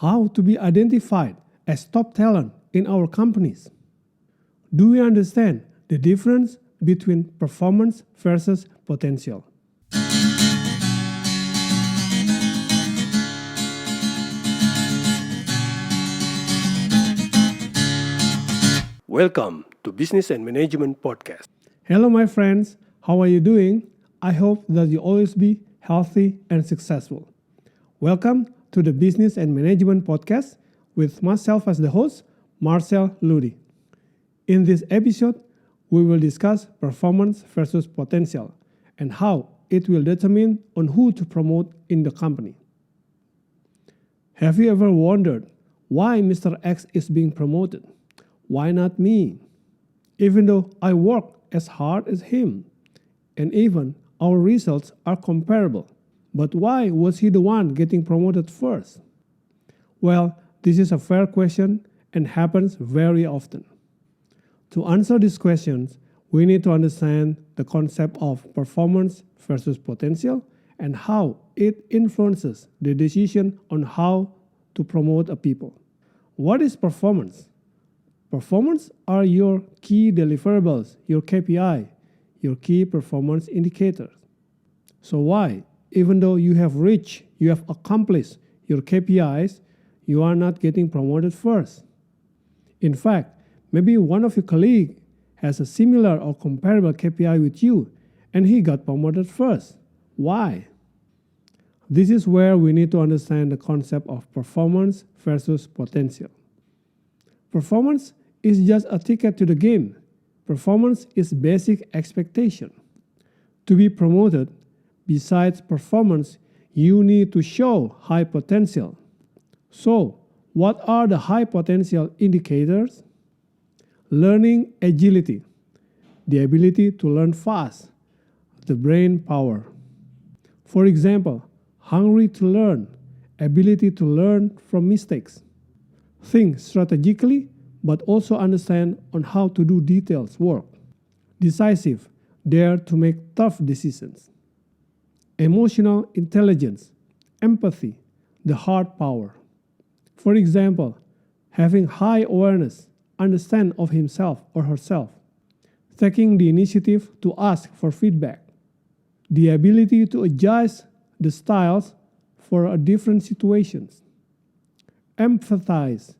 how to be identified as top talent in our companies. Do we understand the difference between performance versus potential? Welcome to Business and Management Podcast. Hello my friends, how are you doing? I hope that you always be healthy and successful. Welcome to the Business and Management Podcast with myself as the host, Marcel Ludi. In this episode, we will discuss performance versus potential and how it will determine on who to promote in the company. Have you ever wondered why Mr. X is being promoted? Why not me? Even though I work as hard as him, and even our results are comparable. But why was he the one getting promoted first? Well, this is a fair question and happens very often. To answer these questions, we need to understand the concept of performance versus potential and how it influences the decision on how to promote a people. What is performance? Performance are your key deliverables, your KPI, your key performance indicators. So why, even though you have accomplished your KPIs, you are not getting promoted first? In fact, maybe one of your colleagues has a similar or comparable KPI with you and he got promoted first. Why? This is where we need to understand the concept of performance versus potential. Performance is just a ticket to the game. Performance is basic expectation. To be promoted, besides performance, you need to show high potential. So, what are the high potential indicators? Learning agility, the ability to learn fast, the brain power. For example, hungry to learn, ability to learn from mistakes. Think strategically, but also understand on how to do details work. Decisive, dare to make tough decisions. Emotional intelligence, empathy, the heart power. For example, having high awareness, understand of himself or herself. Taking the initiative to ask for feedback. The ability to adjust the styles for different situations. Empathize,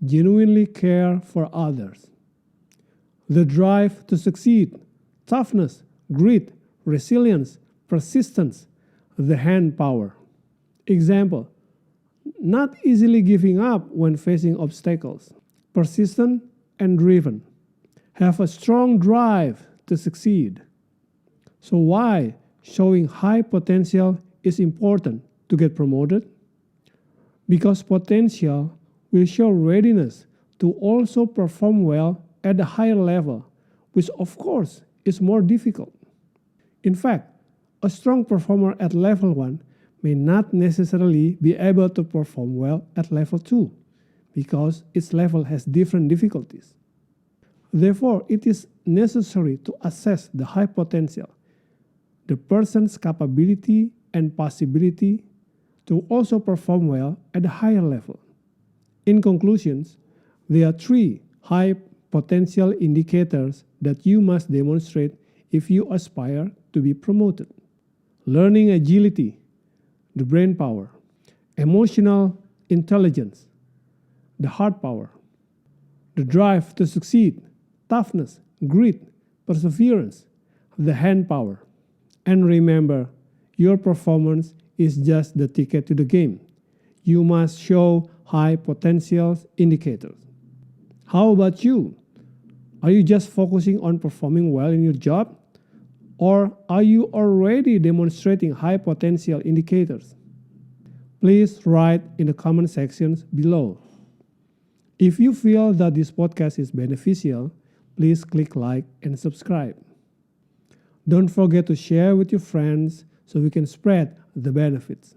genuinely care for others. The drive to succeed, toughness, grit, resilience, persistence, the hand power. Example, not easily giving up when facing obstacles, persistent and driven, have a strong drive to succeed. So why showing high potential is important to get promoted? Because potential will show readiness to also perform well at a higher level, which of course is more difficult. In fact, a strong performer at level 1 may not necessarily be able to perform well at level 2 because its level has different difficulties. Therefore, it is necessary to assess the high potential, the person's capability and possibility to also perform well at a higher level. In conclusions, there are 3 high potential indicators that you must demonstrate if you aspire to be promoted. Learning agility, the brain power. Emotional intelligence, the heart power. The drive to succeed, toughness, grit, perseverance, the hand power. And remember, your performance is just the ticket to the game. You must show high potential indicators. How about you? Are you just focusing on performing well in your job? Or are you already demonstrating high potential indicators? Please write in the comment sections below. If you feel that this podcast is beneficial, please click like and subscribe. Don't forget to share with your friends so we can spread the benefits.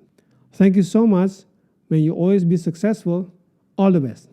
Thank you so much. May you always be successful. All the best.